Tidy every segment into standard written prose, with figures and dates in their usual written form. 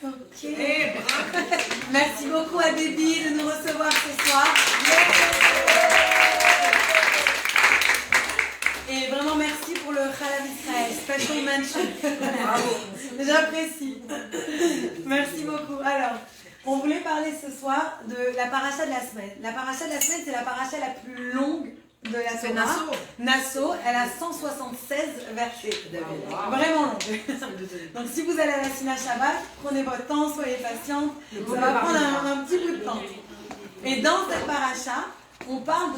Ok. Merci beaucoup à Déby de nous recevoir ce soir. Et vraiment merci pour le Chalav Israël, special mention. J'apprécie. Merci beaucoup. Alors, on voulait parler ce soir de la paracha de la semaine. La paracha de la semaine, c'est la paracha la plus longue de la Torah. Nassau, elle a 176 versets. Vraiment longue. Donc si vous allez à la Sina Shabbat, prenez votre temps, soyez patients. Ça va prendre un petit bout de temps. Et dans cette paracha, on parle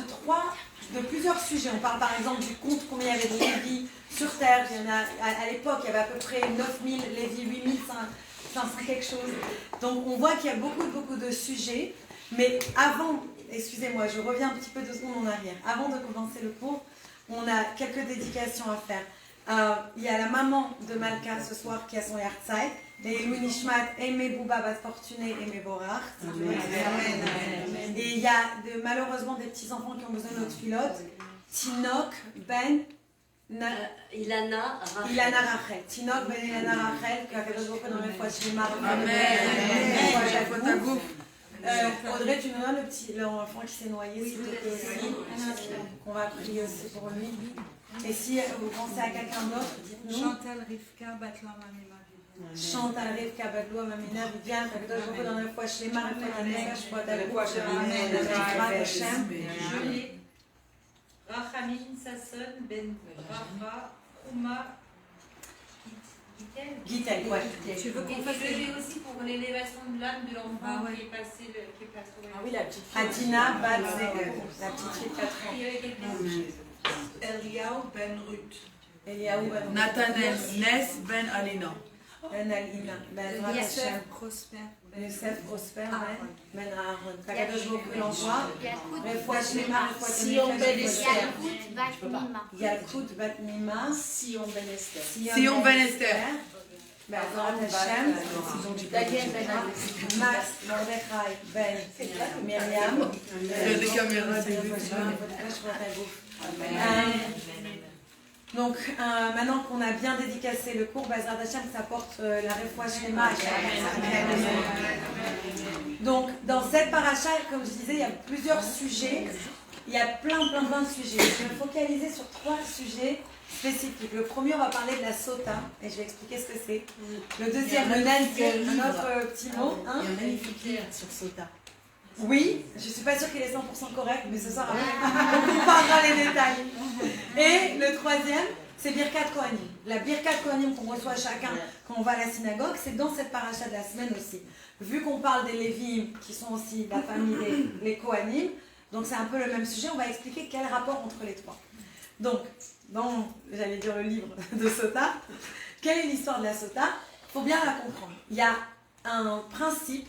de plusieurs sujets. On parle par exemple du compte, combien il y avait de Lévi sur terre. Il y en a, à l'époque, il y avait à peu près 9000 Lévi, 8500 quelque chose. Donc on voit qu'il y a beaucoup de sujets. Mais avant, excusez-moi, je reviens un petit peu 2 secondes en arrière. Avant de commencer le cours, on a quelques dédications à faire. Il y a la maman de Malka ce soir qui a son Yartzeit. Et Louis Nishmat, Aimé Bouba, Bat Fortuné, Aimé Borach. Et il y a malheureusement des petits-enfants qui ont besoin de notre pilote. Tinok, Ben, Ilana Rachel. Tinok, Ben, Ilana Rachel, qui a fait beaucoup dans mes fois chez Mar. Audrey, tu nous donnes l'enfant qui s'est noyé, s'il te plaît, aussi. On va prier aussi pour lui. Et si vous pensez à quelqu'un d'autre, dites-nous. Chantal Rivka, Batla Mamima. Chantal Rivka, Batla Mamina, Viviane, Kakdosh beaucoup dans les fois chez Mar, Julie, Rachamin, Sasson, Ben Rafa, Ouma, Gitel, ouais. Tu veux qu'on fasse aussi pour l'élévation de l'âme de l'enfant qui est passé Ah oui, la petite fille. Atina Bat la petite fille de 4 ans. Eliaou Ben Ruth. Eliaou Ben Ruth. Nathanael Ness Ben Alina. Ben Alina. Ben Hashem. Prosper. Youssef Prosper. Ben Aaron. Kakadosh beaucoup l'envoie. Refoua Shlema, Refoua Sion Ben Esther. Yalkut Bat Mima. Sion Ben Esther. Sion Ben Esther. Ben Hashem. Daniel Ben Max Mordechai Ben Myriam. Il y a des caméras. Donc, maintenant qu'on a bien dédicacé le cours, Bezrat Hashem, ça porte la refoua shlema à chaque personne. Donc, dans cette paracha, comme je disais, il y a plusieurs sujets. Il y a plein de sujets. Je vais me focaliser sur 3 sujets spécifiques. Le premier, on va parler de la sota, et je vais expliquer ce que c'est. Le deuxième, le nanzir, un autre petit mot. Il y a un magnifique livre sur Sota. Oui, je ne suis pas sûre qu'il est 100% correct, mais ce soir, on parlera les détails. Et le troisième, c'est Birkat Kohanim. La Birkat Kohanim qu'on reçoit chacun quand on va à la synagogue, c'est dans cette paracha de la semaine aussi. Vu qu'on parle des Lévim, qui sont aussi la famille des Kohanim, donc c'est un peu le même sujet, on va expliquer quel rapport entre les 3. Donc, dans, j'allais dire le livre de Sota, quelle est l'histoire de la Sota? Il faut bien la comprendre. Il y a un principe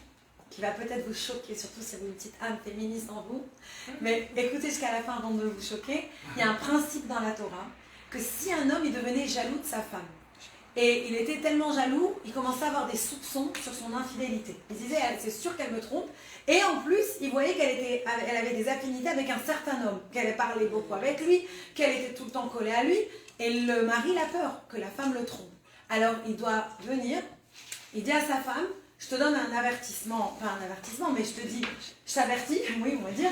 qui va peut-être vous choquer, surtout si vous avez une petite âme féministe en vous. Mais écoutez jusqu'à la fin avant de vous choquer. Il y a un principe dans la Torah que si un homme il devenait jaloux de sa femme, et il était tellement jaloux, il commençait à avoir des soupçons sur son infidélité. Il disait, c'est sûr qu'elle me trompe. Et en plus, il voyait qu'elle avait des affinités avec un certain homme, qu'elle parlait beaucoup avec lui, qu'elle était tout le temps collée à lui. Et le mari a peur que la femme le trompe. Alors il doit venir, il dit à sa femme, je te donne un avertissement, pas un avertissement, mais je te dis, je t'avertis, oui, on va dire,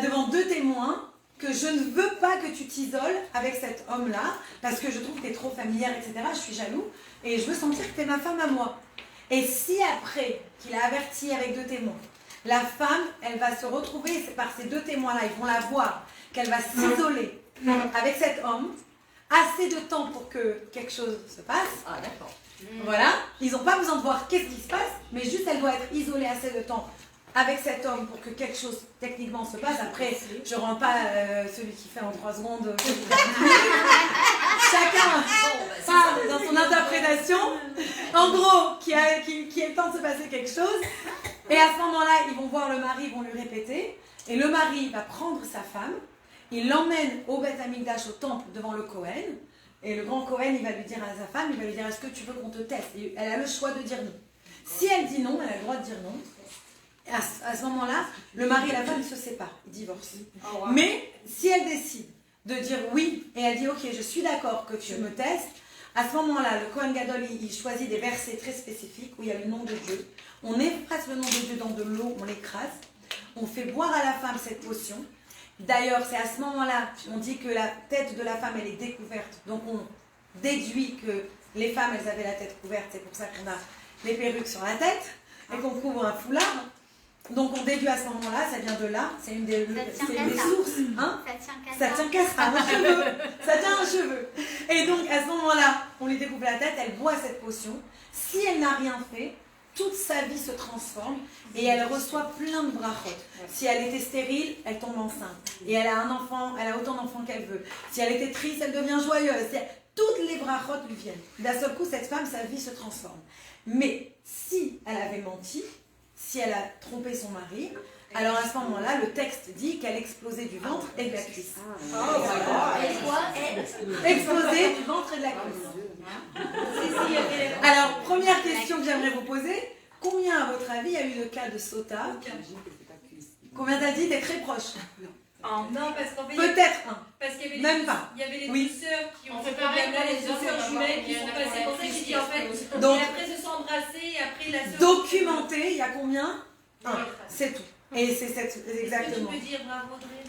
devant 2 témoins, que je ne veux pas que tu t'isoles avec cet homme-là, parce que je trouve que tu es trop familière, etc. Je suis jaloux, et je veux sentir que tu es ma femme à moi. Et si après qu'il a averti avec 2 témoins, la femme, elle va se retrouver par ces 2 témoins-là, ils vont la voir, qu'elle va s'isoler avec cet homme, assez de temps pour que quelque chose se passe. Ah, d'accord. Voilà, ils n'ont pas besoin de voir qu'est-ce qui se passe, mais juste elle doit être isolée assez de temps avec cet homme pour que quelque chose techniquement se passe. Après, je ne rends pas celui qui fait en 3 secondes. Chacun part dans son interprétation. En gros, qui ait le temps de se passer quelque chose. Et à ce moment-là, ils vont voir le mari, ils vont lui répéter. Et le mari va prendre sa femme, il l'emmène au Beth Amikdash, au temple, devant le Kohen. Et le grand Kohen, il va lui dire à sa femme, il va lui dire, est-ce que tu veux qu'on te teste? Et elle a le choix de dire non. Si elle dit non, elle a le droit de dire non. Et à ce moment-là, le mari et la femme, ils se séparent, ils divorcent. Oh, wow. Mais si elle décide de dire oui, et elle dit, ok, je suis d'accord que tu me testes, À ce moment-là, le Kohen Gadol, il choisit des versets très spécifiques où il y a le nom de Dieu. On efface le nom de Dieu dans de l'eau, on l'écrase. On fait boire à la femme cette potion. D'ailleurs, c'est à ce moment-là, on dit que la tête de la femme, elle est découverte. Donc, on déduit que les femmes, elles avaient la tête couverte. C'est pour ça qu'on a les perruques sur la tête et qu'on couvre un foulard. Donc, on déduit à ce moment-là, ça vient de là. C'est une des sources. Hein? Ça tient qu'à ça, un cheveu. Ça tient un cheveu. Et donc, à ce moment-là, on lui découpe la tête, elle boit cette potion. Si elle n'a rien fait, toute sa vie se transforme et elle reçoit plein de brachot. Si elle était stérile, elle tombe enceinte. Et elle a un enfant, elle a autant d'enfants qu'elle veut. Si elle était triste, elle devient joyeuse. Toutes les brachot lui viennent. D'un seul coup, cette femme, sa vie se transforme. Mais si elle avait menti, si elle a trompé son mari, alors à ce moment-là, le texte dit qu'elle explosait du ventre et de la cuisse. Explosée du ventre et de la cuisse. Alors, première question que j'aimerais vous poser, combien à votre avis il y a eu de cas de sota? Combien t'as dit? T'es très proche. Non, parce qu'en fait, Peut-être un. parce qu'il y avait Même pas. Il y avait les Oui. deux sœurs qui ont On fait fait pareil problème là, pour les les deux hommes, sœurs on jumelles va qui sont voir. passées pour ça. J'ai dit en fait, Donc- et après se sont embrassées et après la sœur. Documenté, il y a combien? Un. C'est tout. Et c'est exactement. Tu peux dire bravo Audrey?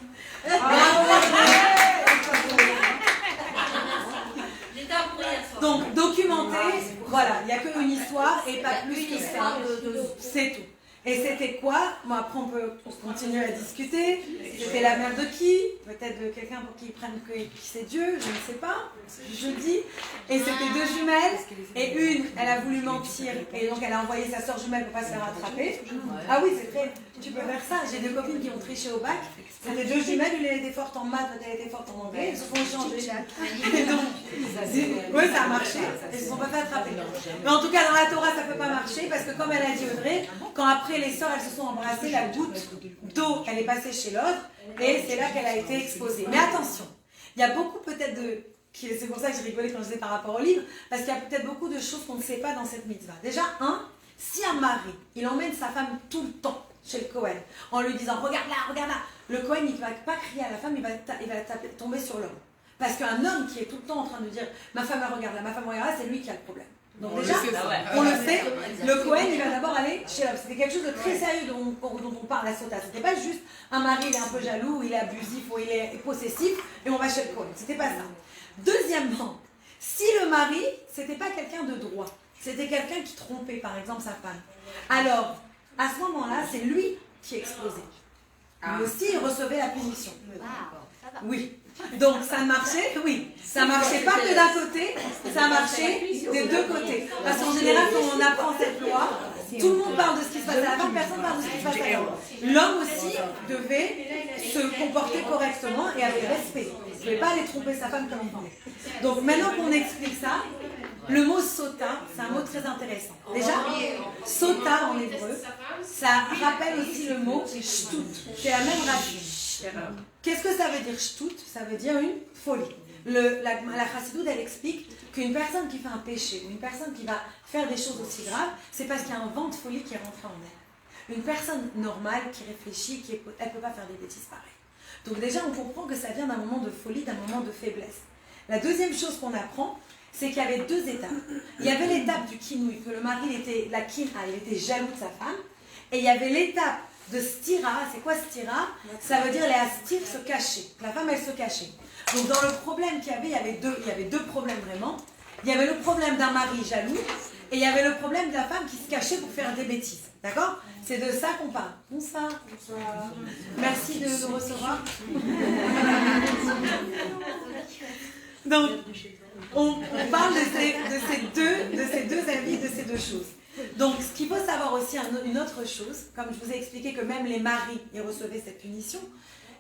J'étais à pour hier soir. Donc, documenté, voilà, il n'y a qu'une histoire et pas plus que ça. C'est tout. Et c'était quoi? Bon, après, on peut continuer à discuter. C'était la mère de qui? Peut-être de quelqu'un pour qui prenne qui c'est Dieu, je ne sais pas. Je dis. Et c'était deux jumelles. Et une, elle a voulu mentir. Et donc, elle a envoyé sa soeur jumelle pour ne pas se faire rattraper. Ah oui, c'est très. Tu peux faire ça. J'ai deux copines qui ont triché au bac. C'était deux jumelles. Une, elle était forte en maths, l'autre, elle était forte en anglais. Elles se sont échangées. Et donc, oui, ça a marché. Elles ne se sont pas fait attraper. Mais en tout cas, dans la Torah, ça ne peut pas marcher parce que, comme elle a dit Audrey, quand après les sœurs, elles se sont embrassées, la goutte d'eau, elle est passée chez l'autre et c'est là qu'elle a été exposée. Mais attention, il y a beaucoup peut-être de... C'est pour ça que j'ai rigolé quand je disais par rapport au livre, parce qu'il y a peut-être beaucoup de choses qu'on ne sait pas dans cette mitzvah. Déjà, si un mari, il emmène sa femme tout le temps chez le Kohen, en lui disant « regarde là », le Kohen, il ne va pas crier à la femme, il va tomber sur l'homme. Parce qu'un homme qui est tout le temps en train de dire « ma femme, elle regarde là, ma femme, regarde là », c'est lui qui a le problème. Donc déjà, on le sait, le Kohen, il va d'abord aller chez l'homme. C'était quelque chose de très sérieux dont on parle à Sota. C'était pas juste un mari, il est un peu jaloux, il est abusif ou il est possessif et on va chez le Kohen. C'était pas ça. Deuxièmement, si le mari, c'était pas quelqu'un de droit, c'était quelqu'un qui trompait par exemple sa femme, alors à ce moment-là, c'est lui qui explosait. Lui aussi, il recevait la punition. Oui. Donc ça marchait, oui. Ça marchait pas que d'un côté, ça marchait des deux côtés. Parce qu'en général, quand on apprend cette loi, tout le monde parle de ce qui se passe à la femme, personne parle de ce qui se passe à l'homme. L'homme aussi devait se comporter correctement et avec respect. Il ne pouvait pas aller tromper sa femme comme il voulait. Donc maintenant qu'on explique ça, le mot sota, c'est un mot très intéressant. Déjà, sota en hébreu, ça rappelle aussi le mot shtut. C'est la même racine. Qu'est-ce que ça veut dire shtut? Ça veut dire une folie. La Chassidoute, elle explique qu'une personne qui fait un péché, ou une personne qui va faire des choses aussi graves, c'est parce qu'il y a un vent de folie qui est rentré en elle. Une personne normale qui réfléchit, elle ne peut pas faire des bêtises pareilles. Donc déjà, on comprend que ça vient d'un moment de folie, d'un moment de faiblesse. La deuxième chose qu'on apprend, c'est qu'il y avait deux étapes. Il y avait l'étape du kinouï, que le mari, il était jaloux de sa femme, et il y avait l'étape de stira. C'est quoi stira? Ça veut dire les astir, se cacher. La femme, elle se cachait. Donc dans le problème qu'il y avait, il y avait deux problèmes vraiment. Il y avait le problème d'un mari jaloux et il y avait le problème de la femme qui se cachait pour faire des bêtises. D'accord? C'est de ça qu'on parle. Bonsoir. Bonsoir. Merci de nous recevoir. Donc, on parle de ces deux avis, de ces deux choses. Donc, ce qu'il faut savoir aussi, une autre chose, comme je vous ai expliqué que même les maris y recevaient cette punition,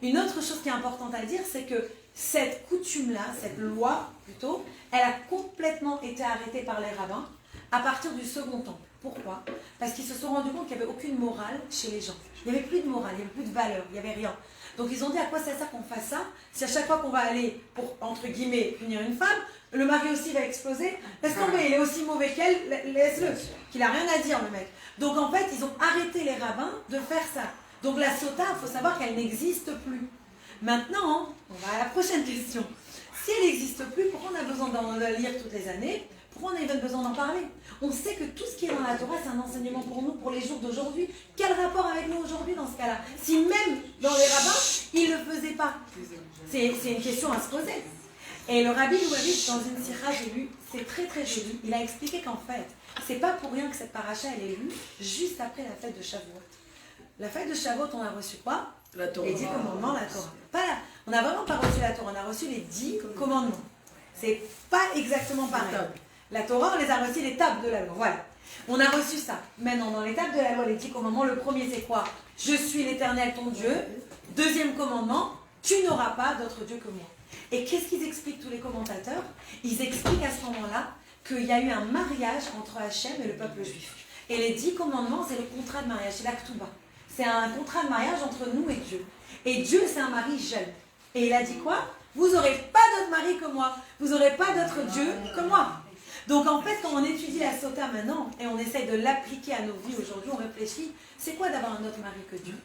une autre chose qui est importante à dire, c'est que cette coutume-là, cette loi plutôt, elle a complètement été arrêtée par les rabbins à partir du Second Temple. Pourquoi? Parce qu'ils se sont rendus compte qu'il n'y avait aucune morale chez les gens. Il n'y avait plus de morale, il n'y avait plus de valeur, il n'y avait rien. Donc ils ont dit à quoi ça sert qu'on fasse ça? Si à chaque fois qu'on va aller pour, entre guillemets, punir une femme, le mari aussi va exploser, laisse tomber, il est aussi mauvais qu'elle, laisse-le, qu'il n'a rien à dire le mec. Donc en fait, ils ont arrêté les rabbins de faire ça. Donc la sota, il faut savoir qu'elle n'existe plus. Maintenant, on va à la prochaine question. Si elle n'existe plus, pourquoi on a besoin d'en lire toutes les années? Pourquoi on a besoin d'en parler? On sait que tout ce qui est dans la Torah, c'est un enseignement pour nous, pour les jours d'aujourd'hui. Quel rapport avec nous aujourd'hui dans ce cas-là? Si même dans les rabbins, ils ne le faisaient pas. C'est une question à se poser. Et le rabbi Louavitch, dans une sira, j'ai lu, c'est très très joli, il a expliqué qu'en fait, c'est pas pour rien que cette paracha, elle est lue juste après la fête de Shavuot. La fête de Shavuot, on a reçu quoi? La Torah. Les 10 commandements, la Torah. Pas là. On n'a vraiment pas reçu la Torah, on a reçu les 10 commandements. C'est pas exactement pareil. La Torah, on les a reçus les tables de la loi. Voilà. On a reçu ça. Maintenant, dans les tables de la loi, les 10 commandements, le premier c'est quoi? Je suis l'Éternel ton Dieu. Deuxième commandement, tu n'auras pas d'autre Dieu que moi. Et qu'est-ce qu'ils expliquent tous les commentateurs? Ils expliquent à ce moment-là qu'il y a eu un mariage entre Hachem et le peuple juif. Et les 10 commandements, c'est le contrat de mariage, c'est l'Aktuba. C'est un contrat de mariage entre nous et Dieu. Et Dieu, c'est un mari jaloux. Et il a dit quoi? Vous n'aurez pas d'autre mari que moi. Vous n'aurez pas d'autre Dieu que moi. Donc en fait, quand on étudie la Sota maintenant et on essaye de l'appliquer à nos vies aujourd'hui, on réfléchit, c'est quoi d'avoir un autre mari que Dieu?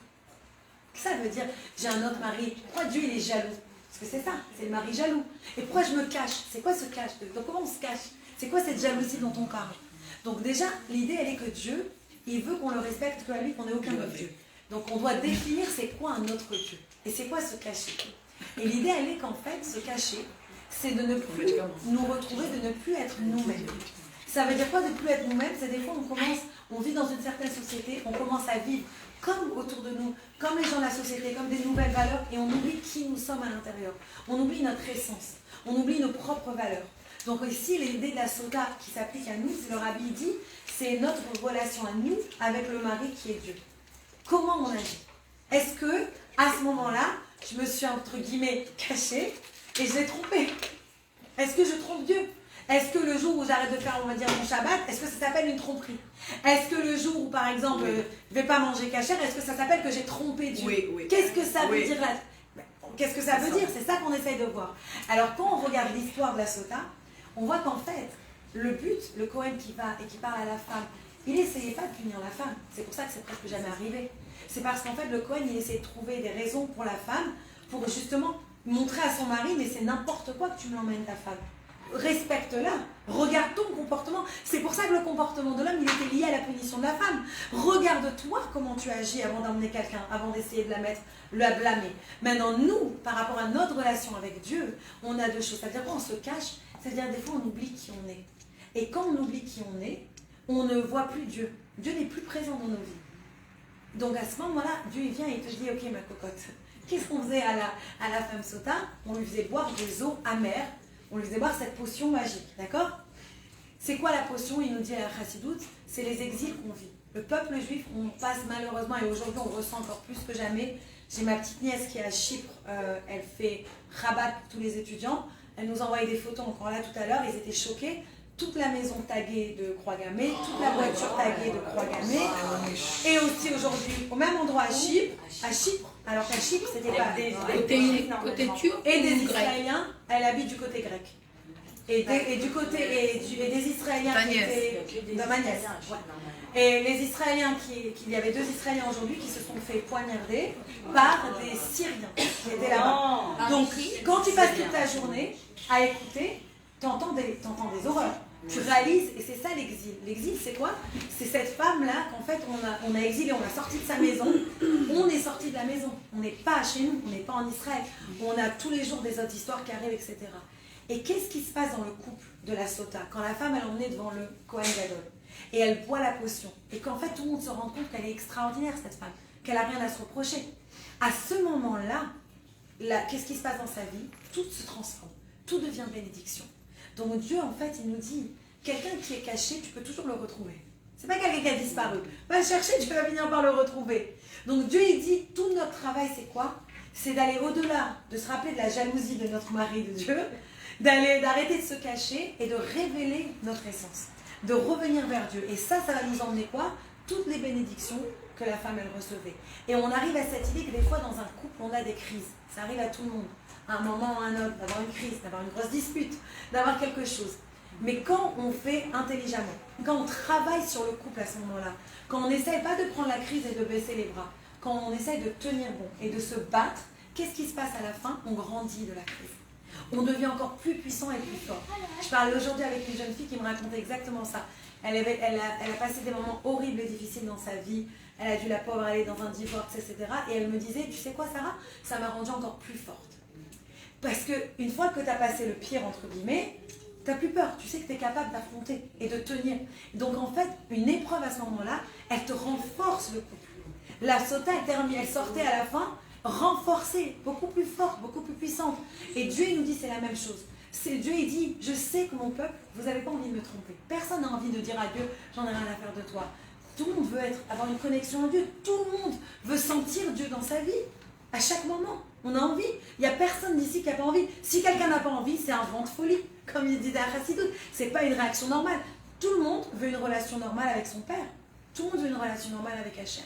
Ça veut dire, j'ai un autre mari. Pourquoi Dieu il est jaloux? Parce que c'est ça, c'est le mari jaloux. Et pourquoi je me cache? C'est quoi ce cache? Donc comment on se cache? C'est quoi cette jalousie dont on parle? Donc déjà, l'idée elle est que Dieu, il veut qu'on le respecte que à lui, qu'on n'ait aucun autre Dieu. Donc on doit définir c'est quoi un autre Dieu. Et c'est quoi se cacher? Et l'idée elle est qu'en fait, se cacher, c'est de ne plus nous retrouver, de ne plus être nous-mêmes. Ça veut dire quoi de ne plus être nous-mêmes? C'est des fois on vit dans une certaine société, on commence à vivre comme autour de nous, comme les gens de la société, comme des nouvelles valeurs, et on oublie qui nous sommes à l'intérieur. On oublie notre essence, on oublie nos propres valeurs. Donc ici, l'idée de la Sota qui s'applique à nous, c'est le rabbi dit, c'est notre relation à nous avec le mari qui est Dieu. Comment on agit? Est-ce que, à ce moment-là, je me suis entre guillemets cachée et je l'ai trompé? Est-ce que je trompe Dieu? Est-ce que le jour où j'arrête de faire, on va dire, mon Shabbat, est-ce que ça s'appelle une tromperie? Est-ce que le jour où, par exemple, je ne vais pas manger cachère, est-ce que ça s'appelle que j'ai trompé Dieu? Oui. Qu'est-ce que ça veut dire là? Qu'est-ce que ça veut dire? C'est ça qu'on essaye de voir. Alors, quand on regarde l'histoire de la Sota, on voit qu'en fait, le but, le Cohen qui va et qui parle à la femme, il n'essayait pas de punir la femme. C'est pour ça que c'est presque jamais arrivé. C'est parce qu'en fait, le Cohen, il essayait de trouver des raisons pour la femme, pour justement montrer à son mari, mais c'est n'importe quoi que tu me l'emmènes ta femme. Respecte-la, regarde ton comportement. C'est pour ça que le comportement de l'homme, il était lié à la punition de la femme. Regarde-toi comment tu agis avant d'emmener quelqu'un, avant d'essayer de la blâmer. Maintenant, nous, par rapport à notre relation avec Dieu, on a deux choses. C'est-à-dire qu'on se cache, c'est-à-dire des fois on oublie qui on est. Et quand on oublie qui on ne voit plus Dieu. Dieu n'est plus présent dans nos vies. Donc à ce moment-là, Dieu il vient et il te dit, ok ma cocotte, qu'est-ce qu'on faisait à la femme Sota? On lui faisait boire des eaux amères. On lui faisait boire cette potion magique, d'accord? C'est quoi la potion? Il nous dit à la Chassidoute, c'est les exils qu'on vit. Le peuple juif, on passe malheureusement, et aujourd'hui on ressent encore plus que jamais. J'ai ma petite nièce qui est à Chypre, elle fait rabat pour tous les étudiants. Elle nous envoyait des photos encore là tout à l'heure, ils étaient choqués. Toute la maison taguée de croix gammée, toute la voiture taguée de croix gammée. Et aussi aujourd'hui, au même endroit à Chypre, alors qu'à Chypre, c'était pas des turc et des Israéliens, elle habite du côté grec. Et des Israéliens qui étaient de ma nièce. Ouais. Et les Israéliens, il y avait 2 Israéliens aujourd'hui qui se sont fait poignarder par des Syriens qui étaient là-bas. Donc, quand tu passes toute ta journée à écouter, tu entends des horreurs. Tu réalises, et c'est ça l'exil. L'exil, c'est quoi? C'est cette femme-là qu'en fait, on a exilé, on l'a sortie de sa maison. On est sorti de la maison. On n'est pas chez nous, on n'est pas en Israël. On a tous les jours des autres histoires qui arrivent, etc. Et qu'est-ce qui se passe dans le couple de la Sota? Quand la femme, elle est emmenée devant le Kohen Gadol, et elle boit la potion, et qu'en fait, tout le monde se rend compte qu'elle est extraordinaire, cette femme, qu'elle n'a rien à se reprocher. À ce moment-là, qu'est-ce qui se passe dans sa vie? Tout se transforme. Tout devient bénédiction. Donc Dieu, en fait, il nous dit, quelqu'un qui est caché, tu peux toujours le retrouver. C'est pas quelqu'un qui a disparu. Va le chercher, tu vas finir par le retrouver. Donc Dieu, il dit, tout notre travail, c'est quoi? C'est d'aller au-delà, de se rappeler de la jalousie de notre mari, de Dieu, d'arrêter de se cacher et de révéler notre essence, de revenir vers Dieu. Et ça va nous emmener quoi? Toutes les bénédictions que la femme, elle recevait. Et on arrive à cette idée que des fois, dans un couple, on a des crises. Ça arrive à tout le monde. À un moment ou à un autre, d'avoir une crise, d'avoir une grosse dispute, d'avoir quelque chose. Mais quand on fait intelligemment, quand on travaille sur le couple à ce moment-là, quand on n'essaye pas de prendre la crise et de baisser les bras, quand on essaye de tenir bon et de se battre, qu'est-ce qui se passe à la fin? On grandit de la crise. On devient encore plus puissant et plus fort. Je parlais aujourd'hui avec une jeune fille qui me racontait exactement ça. Elle a passé des moments horribles et difficiles dans sa vie. Elle a dû, la pauvre, aller dans un divorce, etc. Et elle me disait, tu sais quoi, Sarah, ça m'a rendue encore plus forte. Parce qu'une fois que tu as passé le pire, entre guillemets, tu n'as plus peur. Tu sais que tu es capable d'affronter et de tenir. Donc en fait, une épreuve à ce moment-là, elle te renforce le couple. La Sota, elle sortait à la fin renforcée, beaucoup plus forte, beaucoup plus puissante. Et Dieu, il nous dit, c'est la même chose. Dieu, il dit, je sais que mon peuple, vous n'avez pas envie de me tromper. Personne n'a envie de dire à Dieu, j'en ai rien à faire de toi. Tout le monde veut avoir une connexion à Dieu. Tout le monde veut sentir Dieu dans sa vie. À chaque moment, on a envie. Il n'y a personne d'ici qui n'a pas envie. Si quelqu'un n'a pas envie, c'est un vent de folie. Comme il dit à Chassidoute, ce n'est pas une réaction normale. Tout le monde veut une relation normale avec son Père. Tout le monde veut une relation normale avec Hachem.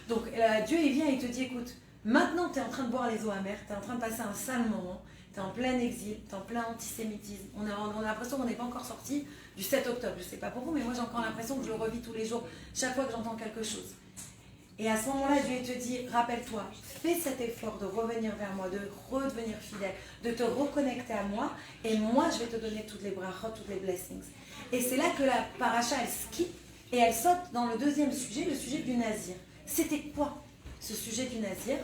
Donc Dieu, il vient et il te dit, écoute, maintenant tu es en train de boire les eaux amères, tu es en train de passer un sale moment, tu es en plein exil, tu es en plein antisémitisme. On a l'impression qu'on n'est pas encore sorti du 7 octobre. Je ne sais pas pour vous, mais moi j'ai encore l'impression que je le revis tous les jours, chaque fois que j'entends quelque chose. Et à ce moment-là, Dieu te dit, rappelle-toi, fais cet effort de revenir vers moi, de redevenir fidèle, de te reconnecter à moi, et moi je vais te donner toutes les brachot, toutes les blessings. Et c'est là que la paracha, elle skip, et elle saute dans le deuxième sujet, le sujet du nazir. C'était quoi ce sujet du nazir?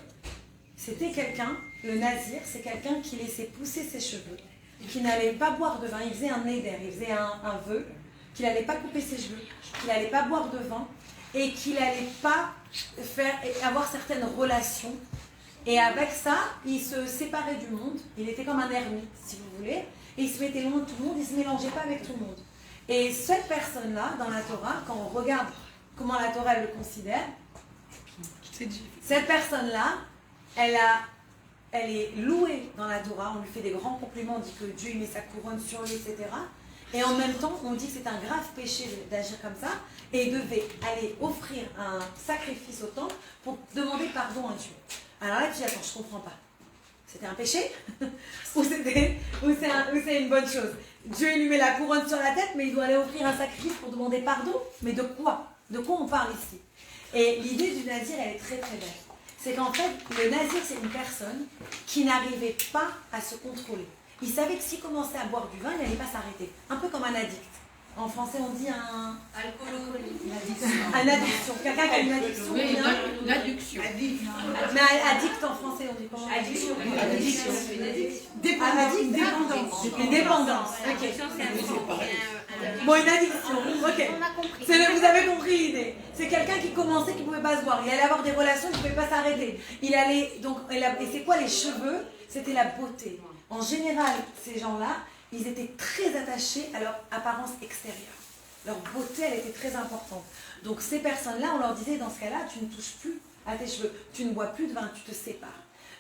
C'était quelqu'un, le nazir, c'est quelqu'un qui laissait pousser ses cheveux, qui n'allait pas boire de vin, il faisait un neder, il faisait un vœu, qu'il n'allait pas couper ses cheveux, qu'il n'allait pas boire de vin, et qu'il n'allait pas avoir certaines relations. Et avec ça, il se séparait du monde, il était comme un ermite, si vous voulez, et il se mettait loin de tout le monde, il ne se mélangeait pas avec tout le monde. Et cette personne-là, dans la Torah, quand on regarde comment la Torah elle le considère, cette personne-là, elle est louée dans la Torah, on lui fait des grands compliments, on dit que Dieu met sa couronne sur lui, etc. Et en même temps, on dit que c'est un grave péché d'agir comme ça, et il devait aller offrir un sacrifice au temple pour demander pardon à Dieu. Alors là, tu dis, attends, je ne comprends pas. C'était un péché ou c'est une bonne chose? Dieu lui met la couronne sur la tête, mais il doit aller offrir un sacrifice pour demander pardon. Mais de quoi? De quoi on parle ici? Et l'idée du nazir, elle est très très belle. C'est qu'en fait, le nazir, c'est une personne qui n'arrivait pas à se contrôler. Il savait que s'il commençait à boire du vin, il n'allait pas s'arrêter. Un peu comme un addict. En français, on dit un... Un addiction. Quelqu'un qui a une addiction. Oui, l'addiction. Mais addict en français, on dit comment? Addiction. Dépendance. Une dépendance. Bon, une addiction. Ok. Vous avez compris l'idée. C'est quelqu'un qui commençait, qui ne pouvait pas se voir. Il allait avoir des relations, il ne pouvait pas s'arrêter. Il allait... Et c'est quoi les cheveux? C'était la beauté. En général, ces gens-là, ils étaient très attachés à leur apparence extérieure. Leur beauté, elle était très importante. Donc ces personnes-là, on leur disait, dans ce cas-là, tu ne touches plus à tes cheveux, tu ne bois plus de vin, tu te sépares.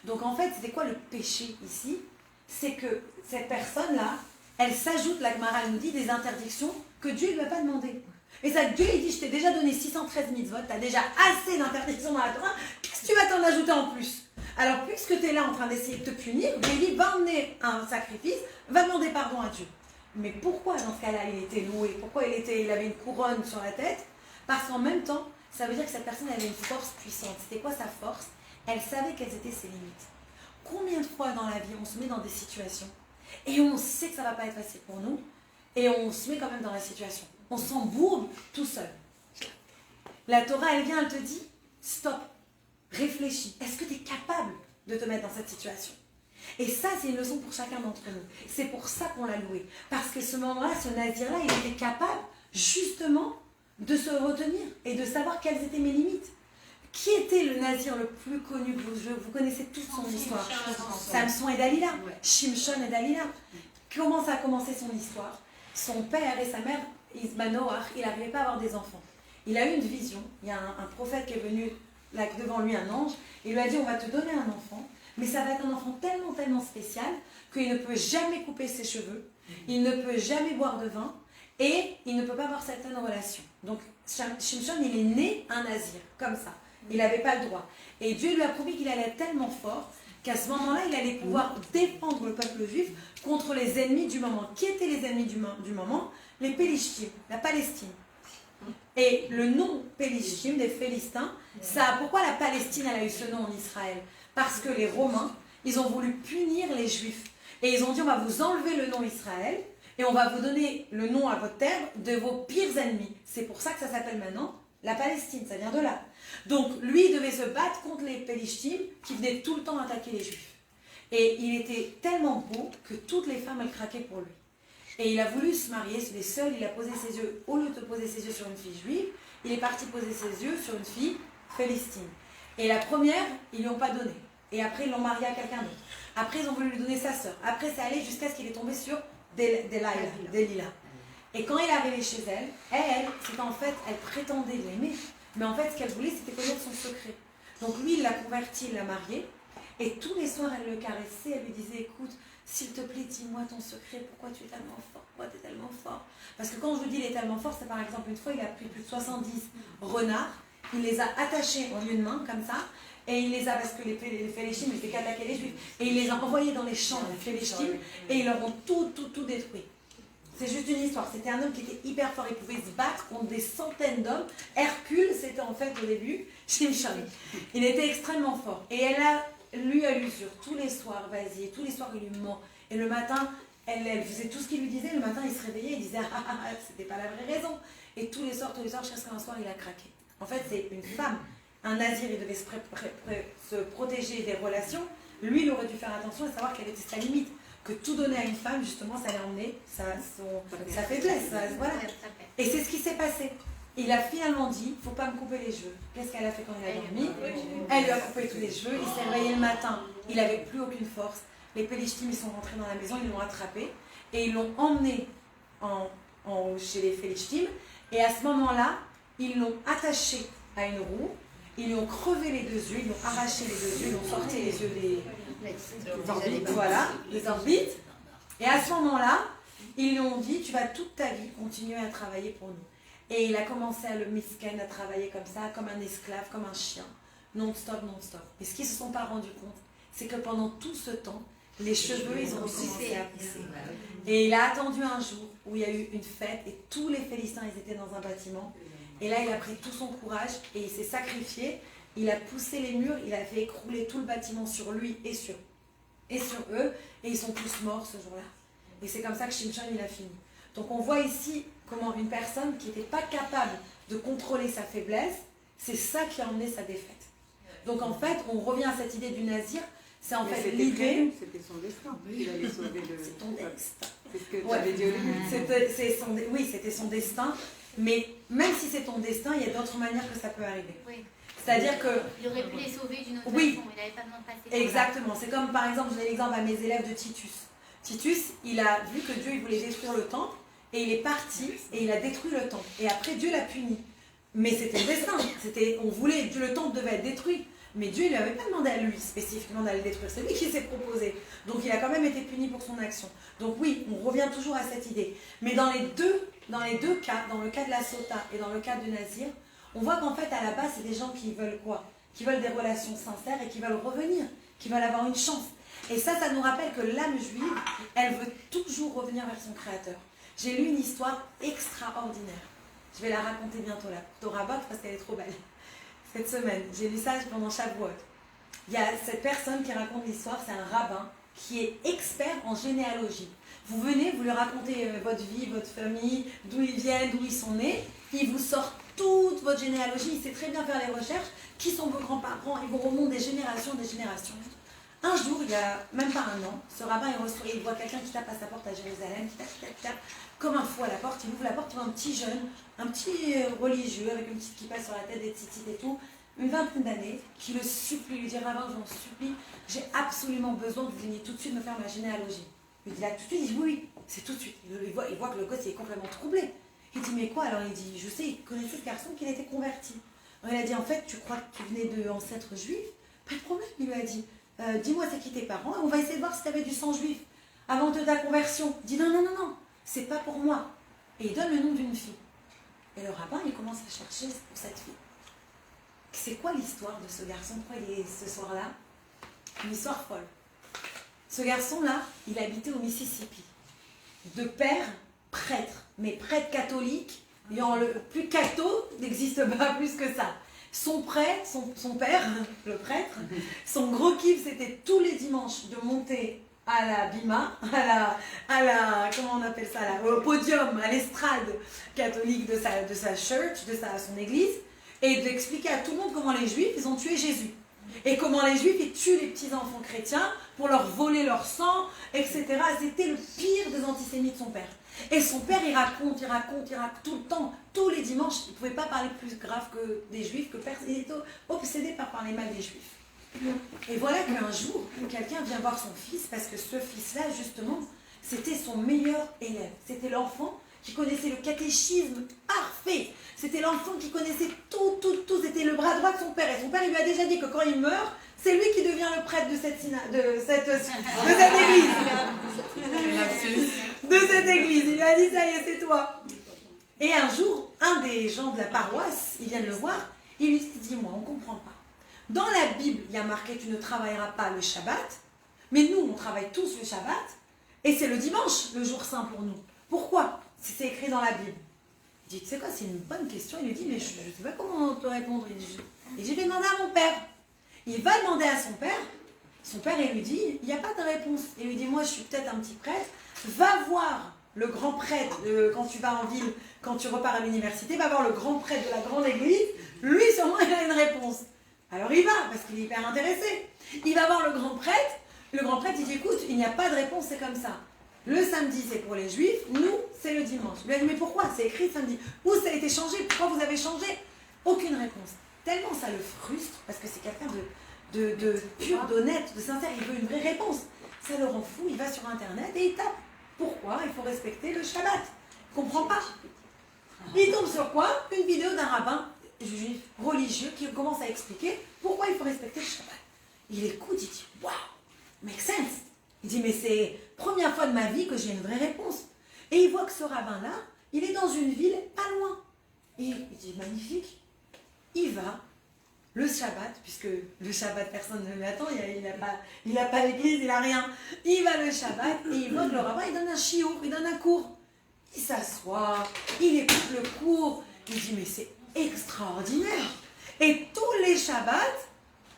Donc en fait, c'était quoi le péché ici? C'est que cette personne-là, elle s'ajoute, la Gemara nous dit, des interdictions que Dieu ne lui a pas demandées. Et ça, Dieu, il dit, je t'ai déjà donné 613 mitzvot, tu as déjà assez d'interdictions dans la Torah, qu'est-ce que tu vas t'en ajouter en plus? Alors, puisque tu es là en train d'essayer de te punir, Dieu dit, va emmener un sacrifice, va demander pardon à Dieu. Mais pourquoi, dans ce cas-là, il était loué? Pourquoi il avait une couronne sur la tête? Parce qu'en même temps, ça veut dire que cette personne avait une force puissante. C'était quoi sa force? Elle savait quelles étaient ses limites. Combien de fois dans la vie, on se met dans des situations et on sait que ça ne va pas être facile pour nous, et on se met quand même dans la situation. On s'embourbe tout seul. La Torah, elle vient, elle te dit, stop. Réfléchis. Est-ce que tu es capable de te mettre dans cette situation? Et ça, c'est une leçon pour chacun d'entre nous. C'est pour ça qu'on l'a loué. Parce que ce moment-là, ce nazir-là, il était capable, justement, de se retenir et de savoir quelles étaient mes limites. Qui était le nazir le plus connu? Vous connaissez toute son histoire. Samson et Dalila. Shimshon et Dalila. Comment ça a commencé son histoire? Son père et sa mère, Manoach, il n'arrivait pas à avoir des enfants. Il a eu une vision. Il y a un prophète qui est venu là, devant lui, un ange, et il lui a dit, on va te donner un enfant, mais ça va être un enfant tellement, tellement spécial qu'il ne peut jamais couper ses cheveux, il ne peut jamais boire de vin, et il ne peut pas avoir certaines relations. Donc, Shimshon, il est né un nazir, comme ça. Il n'avait pas le droit. Et Dieu lui a promis qu'il allait être tellement fort qu'à ce moment-là, il allait pouvoir défendre le peuple juif contre les ennemis du moment. Qui étaient les ennemis du moment? Les Pélishtim, la Palestine. Et le nom Pélishtim, des Philistins, pourquoi la Palestine elle a eu ce nom en Israël? Parce que les Romains, ils ont voulu punir les Juifs. Et ils ont dit, on va vous enlever le nom Israël et on va vous donner le nom à votre terre de vos pires ennemis. C'est pour ça que ça s'appelle maintenant la Palestine, ça vient de là. Donc lui, il devait se battre contre les Pélishtim qui venaient tout le temps attaquer les Juifs. Et il était tellement beau que toutes les femmes, elles craquaient pour lui. Et il a voulu se marier, il est seul, il a posé ses yeux, au lieu de poser ses yeux sur une fille juive, il est parti poser ses yeux sur une fille philistine. Et la première, ils ne lui ont pas donné. Et après, ils l'ont marié à quelqu'un d'autre. Après, ils ont voulu lui donner sa sœur. Après, c'est allé jusqu'à ce qu'il est tombé sur Delilah. Et quand il est arrivé chez elle, c'était en fait, elle prétendait l'aimer. Mais en fait, ce qu'elle voulait, c'était connaître son secret. Donc lui, il l'a converti, il l'a marié. Et tous les soirs, elle le caressait, elle lui disait, écoute, s'il te plaît, dis-moi ton secret, pourquoi tu es tellement fort, pourquoi tu es tellement fort. Parce que quand je vous dis il est tellement fort, c'est par exemple une fois, il a pris plus de 70 renards, il les a attachés en une main, comme ça, et il les a, parce que les Pélishtim, ils étaient qu'attaquer les Juifs, et il les a envoyés dans les champs des Pélishtim, et ils leur ont tout détruit. C'est juste une histoire. C'était un homme qui était hyper fort. Il pouvait se battre contre des centaines d'hommes. Hercule, c'était en fait au début Shimshon. Il était extrêmement fort. Et lui, elle l'usure tous les soirs, vas-y. Tous les soirs, il lui ment. Et le matin, elle faisait tout ce qu'il lui disait. Le matin, il se réveillait. Il disait, c'était pas la vraie raison. Et tous les soirs, jusqu'à ce qu'un soir, il a craqué. En fait, c'est une femme. Un nazir, il devait se protéger des relations. Lui, il aurait dû faire attention et savoir quelle était sa limite. Que tout donner à une femme, justement, ça allait emmener sa faiblesse. Voilà. Et c'est ce qui s'est passé. Il a finalement dit, il ne faut pas me couper les cheveux. Qu'est-ce qu'elle a fait quand il a dormi? Elle lui a coupé tous les cheveux. Il s'est réveillé le matin. Il n'avait plus aucune force. Les Pélishtim, ils sont rentrés dans la maison, ils l'ont attrapé. Et ils l'ont emmené chez les Pélishtim. Et à ce moment-là, ils l'ont attaché à une roue. Ils lui ont crevé les deux yeux, ils lui ont arraché les deux yeux, ils lui ont sorti les yeux des orbites, voilà, des orbites. Et à ce moment-là, ils lui ont dit, tu vas toute ta vie continuer à travailler pour nous. Et il a commencé à le misken, à travailler comme ça, comme un esclave, comme un chien, non-stop. Et ce qu'ils ne se sont pas rendus compte, c'est que pendant tout ce temps, les cheveux, ils ont commencé à pousser. Et il a attendu un jour où il y a eu une fête et tous les Philistins, ils étaient dans un bâtiment. Et là, il a pris tout son courage et il s'est sacrifié. Il a poussé les murs, il a fait écrouler tout le bâtiment sur lui et sur eux. Et ils sont tous morts ce jour-là. Et c'est comme ça que Shimshon, il a fini. Donc on voit ici comment une personne qui n'était pas capable de contrôler sa faiblesse, c'est ça qui a emmené sa défaite. Donc en fait, on revient à cette idée du nazir. C'est en fait l'idée... C'était son destin. Il allait sauver le... C'est ton destin. C'est ce que tu avais dit au début. Oui, c'était son destin. Mais même si c'est ton destin, il y a d'autres manières que ça peut arriver. Oui. C'est-à-dire que... Il aurait pu les sauver d'une autre Oui. façon, il n'avait pas besoin de passer par là. Exactement. C'est comme par exemple, je donne l'exemple à mes élèves de Titus. Titus, il a vu que Dieu il voulait détruire le temple et il est parti et il a détruit le temple. Et après, Dieu l'a puni. Mais c'était le destin. Le temple devait être détruit. Mais Dieu ne lui avait pas demandé à lui spécifiquement d'aller le détruire. C'est lui qui s'est proposé. Donc il a quand même été puni pour son action. Donc oui, on revient toujours à cette idée. Mais dans les deux cas, dans le cas de la Sota et dans le cas du Nazir, on voit qu'en fait à la base c'est des gens qui veulent quoi? Qui veulent des relations sincères et qui veulent revenir, qui veulent avoir une chance. Et ça nous rappelle que l'âme juive, elle veut toujours revenir vers son Créateur. J'ai lu une histoire extraordinaire. Je vais la raconter bientôt là, pour Torah Box, parce qu'elle est trop belle. Cette semaine, j'ai lu ça pendant Shavuot. Il y a cette personne qui raconte l'histoire, c'est un rabbin qui est expert en généalogie. Vous venez, vous lui racontez votre vie, votre famille, d'où ils viennent, d'où ils sont nés. Il vous sort toute votre généalogie, il sait très bien faire les recherches. Qui sont vos grands-parents? Il vous remonte des générations, des générations. Un jour, il y a même pas un an, ce rabbin il voit quelqu'un qui tape à sa porte à Jérusalem, qui tape, comme un fou à la porte. Il ouvre la porte, il voit un petit jeune, un petit religieux avec une petite kippa sur la tête, des tzitzit et tout, une vingtaine d'années, qui le supplie, lui dit, rabbin, j'en supplie, j'ai absolument besoin que vous veniez tout de suite me faire ma généalogie. Il dit là tout de suite, il dit oui, c'est tout de suite. Il voit que le gosse est complètement troublé. Il dit mais quoi? Alors il dit, je sais, il connaissait ce garçon qu'il était converti. Alors il a dit en fait, tu crois que tu venais d'ancêtres juifs? Pas de problème, il lui a dit. Dis-moi c'est qui tes parents et on va essayer de voir si tu avais du sang juif avant de ta conversion. Il dit non, c'est pas pour moi. Et il donne le nom d'une fille. Et le rabbin il commence à chercher pour cette fille. C'est quoi l'histoire de ce garçon? Pourquoi il est ce soir-là? Une histoire folle. Ce garçon-là, il habitait au Mississippi. De père prêtre, mais prêtre catholique, plus catho n'existe pas plus que ça. Son père, le prêtre, son gros kiff, c'était tous les dimanches de monter à la bima, comment on appelle ça là, au podium, à l'estrade catholique de sa church, son église, et d'expliquer à tout le monde comment les Juifs, ils ont tué Jésus. Et comment les Juifs, ils tuent les petits-enfants chrétiens pour leur voler leur sang, etc. C'était le pire des antisémites, son père. Et son père, il raconte tout le temps, tous les dimanches. Il ne pouvait pas parler plus grave que des Juifs, que personne. Il était obsédé par parler mal des Juifs. Et voilà qu'un jour, quelqu'un vient voir son fils, parce que ce fils-là, justement, c'était son meilleur élève. C'était l'enfant qui connaissait le catéchisme parfait. C'était l'enfant qui connaissait tout. C'était le bras droit de son père. Et son père, il lui a déjà dit que quand il meurt, c'est lui qui devient le prêtre de cette église. De cette église. Il lui a dit, ça y est, c'est toi. Et un jour, un des gens de la paroisse, il vient le voir, il lui dit, dis-moi, on ne comprend pas. Dans la Bible, il y a marqué, tu ne travailleras pas le Shabbat, mais nous, on travaille tous le Shabbat, et c'est le dimanche, le jour saint pour nous. Pourquoi? Si c'est écrit dans la Bible. Il dit, tu sais quoi, c'est une bonne question. Il lui dit, mais je ne sais pas comment te répondre. Il dit, je vais demander à mon père. Il va demander à son père, il lui dit, il n'y a pas de réponse. Il lui dit, moi, je suis peut-être un petit prêtre, va voir le grand prêtre, quand tu vas en ville, quand tu repars à l'université, va voir le grand prêtre de la grande église, lui, sûrement, il a une réponse. Alors il va, parce qu'il est hyper intéressé. Il va voir le grand prêtre, il dit, écoute, il n'y a pas de réponse, c'est comme ça. Le samedi, c'est pour les Juifs, nous, c'est le dimanche. Il lui a dit, mais pourquoi? C'est écrit samedi. Où ça a été changé? Pourquoi vous avez changé? Aucune réponse. Tellement ça le frustre, parce que c'est quelqu'un de pur, d'honnête, de sincère, il veut une vraie réponse. Ça le rend fou, il va sur Internet et il tape. Pourquoi il faut respecter le Shabbat? Il ne comprend pas. Il tombe sur quoi? Une vidéo d'un rabbin juif religieux qui commence à expliquer pourquoi il faut respecter le Shabbat. Il écoute, il dit, waouh, make sense. Il dit, mais c'est la première fois de ma vie que j'ai une vraie réponse. Et il voit que ce rabbin-là, il est dans une ville pas loin. Et il dit, magnifique. Il va, le Shabbat, puisque le Shabbat, personne ne l'attend, il n'a pas l'église, il n'a rien. Il va le Shabbat et il voit que le rabbin, il donne un shiur, il donne un cours. Il s'assoit, il écoute le cours. Il dit, mais c'est extraordinaire. Et tous les Shabbats,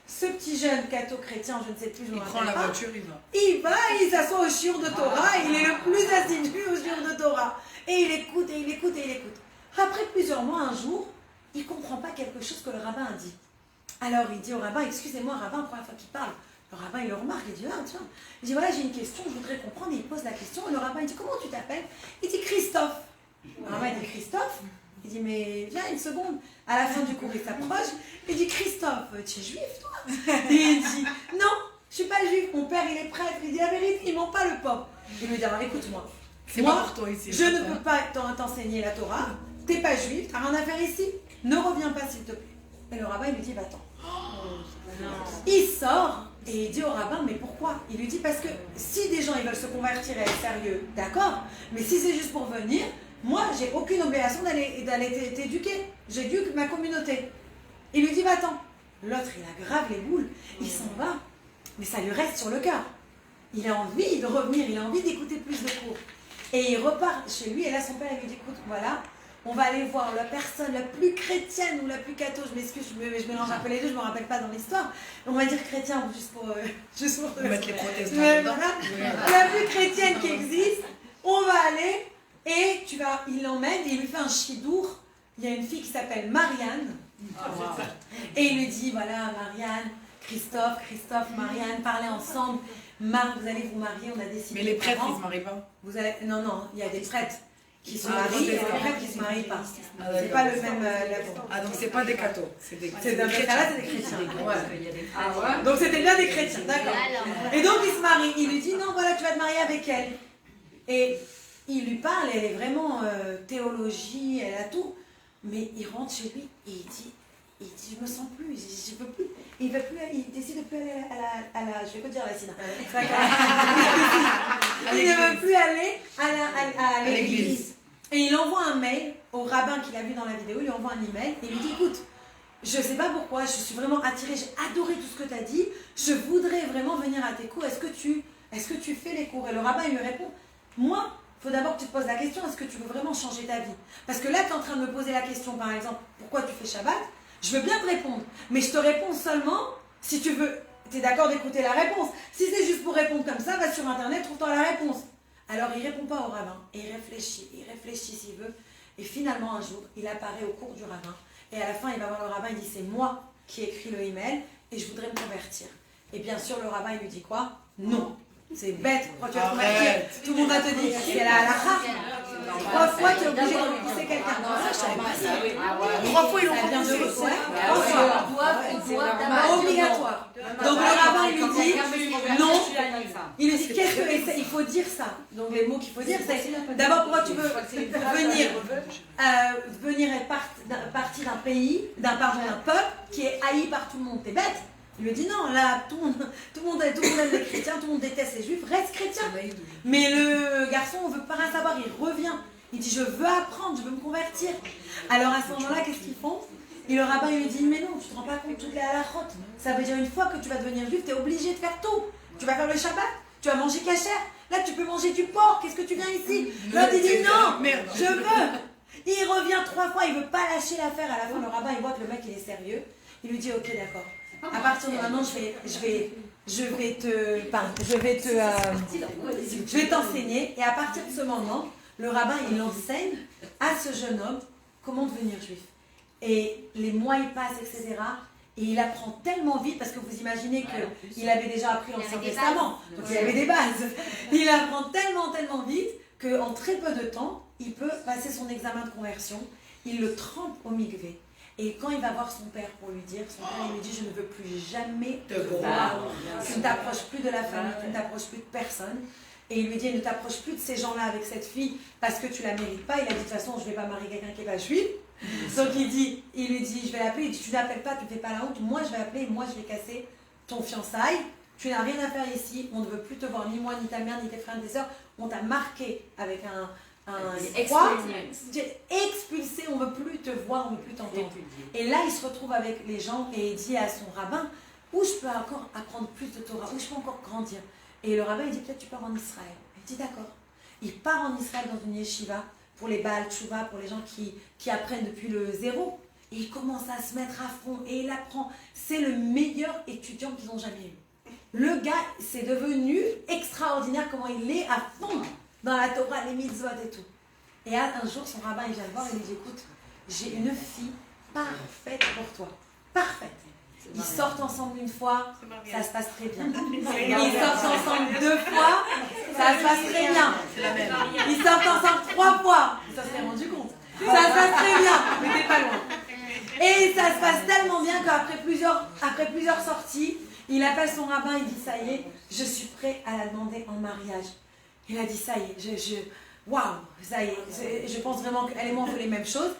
ce petit jeune catho-chrétien, je ne sais plus, je me rappelle pas. Il prend la voiture, il va. Il va, il s'assoit au shiur de Torah, il est le plus assidu au shiur de Torah. Et il écoute, et il écoute, et il écoute. Après plusieurs mois, un jour, il ne comprend pas quelque chose que le rabbin a dit. Alors il dit au rabbin, excusez-moi rabbin, première fois qu'il parle. Le rabbin, il le remarque, il dit, ah tiens. Il dit, voilà, j'ai une question, je voudrais comprendre. Et il pose la question, et le rabbin, il dit, comment tu t'appelles? Il dit, Christophe. Le rabbin, il dit, Christophe? Il dit, mais viens une seconde. À la fin du cours, il s'approche. Il dit, Christophe, tu es juif, toi? Et il dit, non, je ne suis pas juif. Mon père, il est prêtre. Il dit la vérité, il ne ment pas le peuple. Il lui dit, alors écoute-moi. Moi, je ne peux pas t'enseigner la Torah. Tu n'es pas juif, tu n'as rien à faire ici. Ne reviens pas, s'il te plaît. Et le rabbin, il lui dit, va-t'en. Il sort et il dit au rabbin, mais pourquoi? Il lui dit, parce que si des gens ils veulent se convertir et être sérieux, d'accord, mais si c'est juste pour venir, moi, j'ai aucune obligation d'aller t'éduquer. J'éduque ma communauté. Il lui dit, va-t'en. L'autre, il a grave les boules. Il s'en va. Mais ça lui reste sur le cœur. Il a envie de revenir. Il a envie d'écouter plus de cours. Et il repart chez lui. Et là, son père, il lui dit, écoute, voilà, on va aller voir la personne la plus chrétienne ou la plus catho. Je m'excuse, je mélange un peu les deux. Je ne me rappelle pas dans l'histoire. On va dire chrétien, juste pour mettre les protestants. Voilà. La plus chrétienne qui existe. On va aller. Et il l'emmène et il lui fait un chidour. Il y a une fille qui s'appelle Marianne. Et il lui dit, voilà, Marianne, Christophe, Marianne, parlez ensemble. Vous allez vous marier, on a décidé. Mais les prêtres, ils ne se marient pas. Non, il y a des prêtres qui se marient et des prêtres qui ne se marient pas. C'est pas le même level. Ah, donc c'est pas des cathos. C'est des chrétiens. Donc c'était bien des chrétiens, d'accord. Et donc il se marie. Il lui dit, non, voilà, tu vas te marier avec elle. Et il lui parle, elle est vraiment théologie, elle a tout. Mais il rentre chez lui et il dit, je me sens plus, je peux plus. Il décide de plus aller à la je vais pas dire la Sina. Il ne veut plus aller à l'église. Et il envoie un mail au rabbin qu'il a vu dans la vidéo, il lui envoie un email et il lui dit, écoute, je ne sais pas pourquoi, je suis vraiment attirée, j'ai adoré tout ce que tu as dit, je voudrais vraiment venir à tes cours, est-ce que tu fais les cours? Et le rabbin il lui répond, moi, il faut d'abord que tu te poses la question, est-ce que tu veux vraiment changer ta vie? Parce que là, tu es en train de me poser la question, par exemple, pourquoi tu fais Shabbat? Je veux bien te répondre, mais je te réponds seulement si tu veux tu es d'accord d'écouter la réponse. Si c'est juste pour répondre comme ça, va sur internet, trouve-toi la réponse. Alors il répond pas au rabbin, et il réfléchit s'il veut, et finalement un jour, il apparaît au cours du rabbin, et à la fin il va voir le rabbin, il dit c'est moi qui ai écrit le email, et je voudrais me convertir. Et bien sûr le rabbin il lui dit quoi? Non. C'est bête, pourquoi tu vas te convertir? Tout le monde va te dire, c'est la halakha. 3 fois tu es obligé de rencontrer quelqu'un. Non, ça je savais pas ça. 3 fois ils l'ont rencontré. Obligatoire. Donc le rabbin il lui dit non. Il lui dit qu'est-ce que il faut dire ça. Donc les mots qu'il faut dire c'est d'abord pourquoi tu veux venir être partie d'un pays, d'un peuple qui est haï par tout le monde. T'es bête. Il lui dit non, là, tout le monde aime les chrétiens, tout le monde déteste les juifs, reste chrétien. Mais le garçon, on veut pas rien savoir, il revient. Il dit je veux apprendre, je veux me convertir. Alors à ce moment-là, qu'est-ce qu'ils font? Et le rabbin il lui dit mais non, tu te rends pas compte toutes les halakhot. Ça veut dire une fois que tu vas devenir juif, tu es obligé de faire tout. Tu vas faire le Shabbat, tu vas manger kasher. Là, tu peux manger du porc, qu'est-ce que tu viens ici? L'autre il dit non, je veux. Il revient 3 fois, il veut pas lâcher l'affaire. À la fin, le rabbin il voit que le mec il est sérieux. Il lui dit ok d'accord. À partir de maintenant, je vais t'enseigner. Et à partir de ce moment, le rabbin, il enseigne à ce jeune homme comment devenir juif. Et les mois, ils passent, etc. Et il apprend tellement vite, parce que vous imaginez qu'il avait déjà appris l'Ancien Testament. Donc il avait des bases. Il apprend tellement vite qu'en très peu de temps, il peut passer son examen de conversion. Il le trempe au mikvé. Et quand il va voir son père pour lui dire, son père il lui dit je ne veux plus jamais te voir, tu ne t'approches plus de la famille, tu ne t'approches plus de personne. Et il lui dit ne t'approche plus de ces gens-là avec cette fille parce que tu la mérites pas. Il a dit de toute façon je ne vais pas marier quelqu'un qui n'est pas juif. Donc il lui dit je vais l'appeler, il dit tu n'appelles pas, tu ne fais pas la honte, moi je vais appeler, moi je vais casser ton fiançailles. Tu n'as rien à faire ici, on ne veut plus te voir, ni moi, ni ta mère, ni tes frères, ni tes sœurs. On t'a marqué avec un expulsé, on ne veut plus te voir, on ne veut plus t'entendre. Et là, il se retrouve avec les gens et il dit à son rabbin, où je peux encore apprendre plus de Torah, où je peux encore grandir. Et le rabbin, il dit, peut-être tu pars en Israël. Il dit, d'accord. Il part en Israël dans une yeshiva pour les Baal Tshuva, pour les gens qui apprennent depuis le zéro. Et il commence à se mettre à fond et il apprend. C'est le meilleur étudiant qu'ils ont jamais eu. Le gars, c'est devenu extraordinaire comment il est à fond dans la Torah, les mitzvot et tout. Et un jour, son rabbin, il vient le voir et lui dit, écoute, j'ai une fille parfaite pour toi. Parfaite. Ils sortent ensemble une fois, ça se passe très bien. Ils sortent ensemble 2 fois, ça se passe très bien. Ils sortent ensemble 3 fois, ça s'est rendu compte. Ça se passe très bien, mais t'es pas loin. Et ça se passe tellement bien qu'après plusieurs sorties, il appelle son rabbin, il dit, ça y est, je suis prêt à la demander en mariage. Il a dit, ça y est, waouh, ça y est, je pense vraiment qu'elle et moi on fait les mêmes choses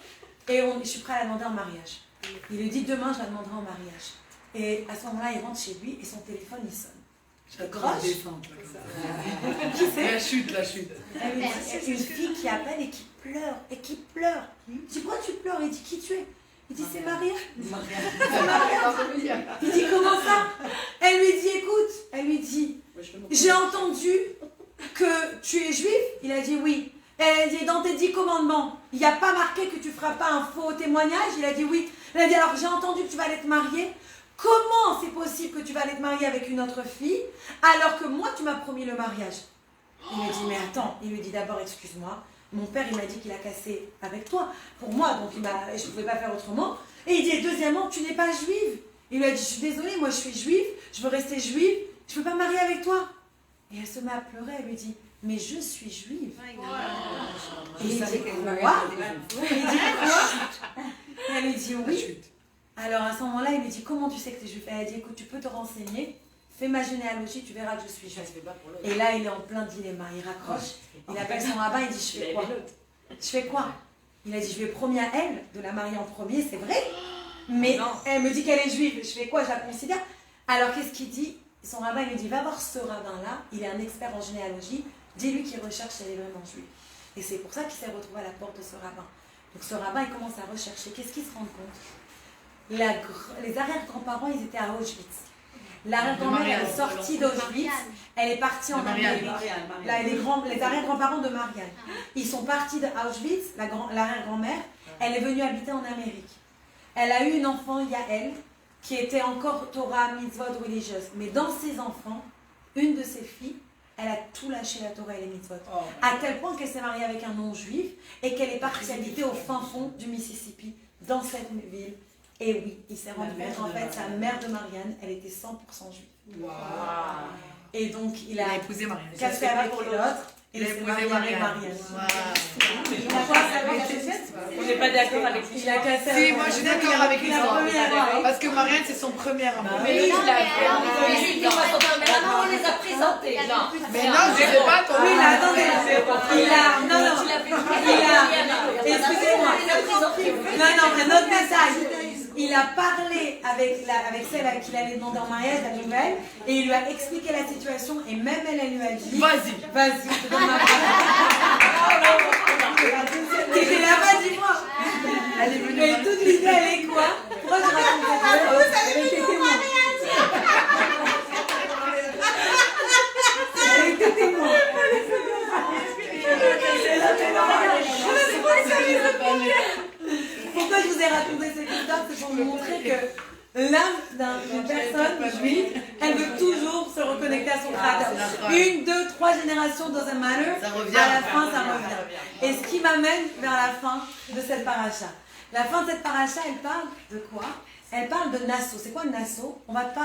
et je suis prêt à la demander en mariage. Il lui dit, demain je la demanderai en mariage. Et à ce moment-là, il rentre chez lui et son téléphone il sonne. J'adore descente. Qui c'est? La chute. C'est une fille qui appelle et qui pleure. Je dis, pourquoi tu pleures? Il dit, qui tu es? Il dit, c'est Maria. Il dit, comment ça? Elle lui dit, écoute, j'ai entendu que tu es juif. Il a dit, oui. Elle a dit, dans tes 10 commandements, il n'y a pas marqué que tu ne feras pas un faux témoignage? Il a dit, oui. Elle a dit, alors j'ai entendu que tu vas aller te marier. Comment c'est possible que tu vas aller te marier avec une autre fille alors que moi tu m'as promis le mariage? Il lui dit, mais attends. Il lui dit, d'abord, excuse-moi. Mon père, il m'a dit qu'il a cassé avec toi. Pour moi, donc je ne pouvais pas faire autrement. Et il dit, et deuxièmement, tu n'es pas juive. Il lui a dit, je suis désolée, moi je suis juive, je veux rester juive, je ne peux pas me marier avec toi. Et elle se met à pleurer, elle lui dit, mais je suis juive. Et il dit, quoi? Il dit, quoi? Et elle lui dit, oui. Alors à ce moment-là, il lui dit, comment tu sais que tu es juif? Elle a dit, écoute, tu peux te renseigner, fais ma généalogie, tu verras que je suis juif. Et là, il est en plein dilemma, il raccroche, il appelle son rabbin, il dit, je fais quoi? Il a dit, je vais promis à elle de la marier en premier, c'est vrai, mais elle me dit qu'elle est juive, je fais quoi? Je la considère. Alors qu'est-ce qu'il dit? Son rabbin lui dit, va voir ce rabbin-là, il est un expert en généalogie, dis-lui qu'il recherche si elle est vraiment juive. Et c'est pour ça qu'il s'est retrouvé à la porte de ce rabbin. Donc ce rabbin, il commence à rechercher. Qu'est-ce qu'il se rend compte? Les arrière-grands-parents, ils étaient à Auschwitz. L'arrière-grand-mère, elle est sortie d'Auschwitz, elle est partie en Amérique. Les arrière-grands-parents de Marianne. Ils sont partis d'Auschwitz, l'arrière-grand-mère, elle est venue habiter en Amérique. Elle a eu une enfant, Yael, qui était encore Torah, mitzvot, religieuse. Mais dans ses enfants, une de ses filles, elle a tout lâché, la Torah et les mitzvot. À tel point qu'elle s'est mariée avec un non-juif et qu'elle est partie habiter au fin fond du Mississippi, dans cette ville. Et oui, il s'est rendu compte qu'en fait, sa mère de Marianne, elle était 100% juive. Wow. Et donc, il a épousé Marianne. cassé avec l'autre. Et Il a s'est épousé marié avec Marianne. Il a cassé avec On n'est pas d'accord avec Il a cassé Si, moi je suis d'accord avec la première fois. Parce que Marianne, c'est son premier amour. Mais non, mais alors, on les a présentés. Mais non, je sais pas ton Oui, là, attendez. Excusez-moi. Non, un autre message. Il a parlé avec celle à qui il avait demandé en mariage, la nouvelle, et il lui a expliqué la situation, et même elle lui a dit Vas-y. Vas-y, je te donne ma parole. T'étais là-bas, dis-moi. Elle est venue. Mais toute l'idée, elle est quoi? Pourquoi je raconte ça? Vous savez qui c'est moi? Elle était témoin. Pourquoi je vous ai raconté cette histoire? C'est pour vous montrer que l'âme d'une personne juive, elle veut toujours se reconnecter à son créateur. 1, 2, 3 générations doesn't matter. Ça revient. À la fin, ça revient. Et ce qui m'amène vers la fin de cette paracha. La fin de cette paracha, elle parle de quoi? Elle parle de Nassau. C'est quoi Nassau? On va te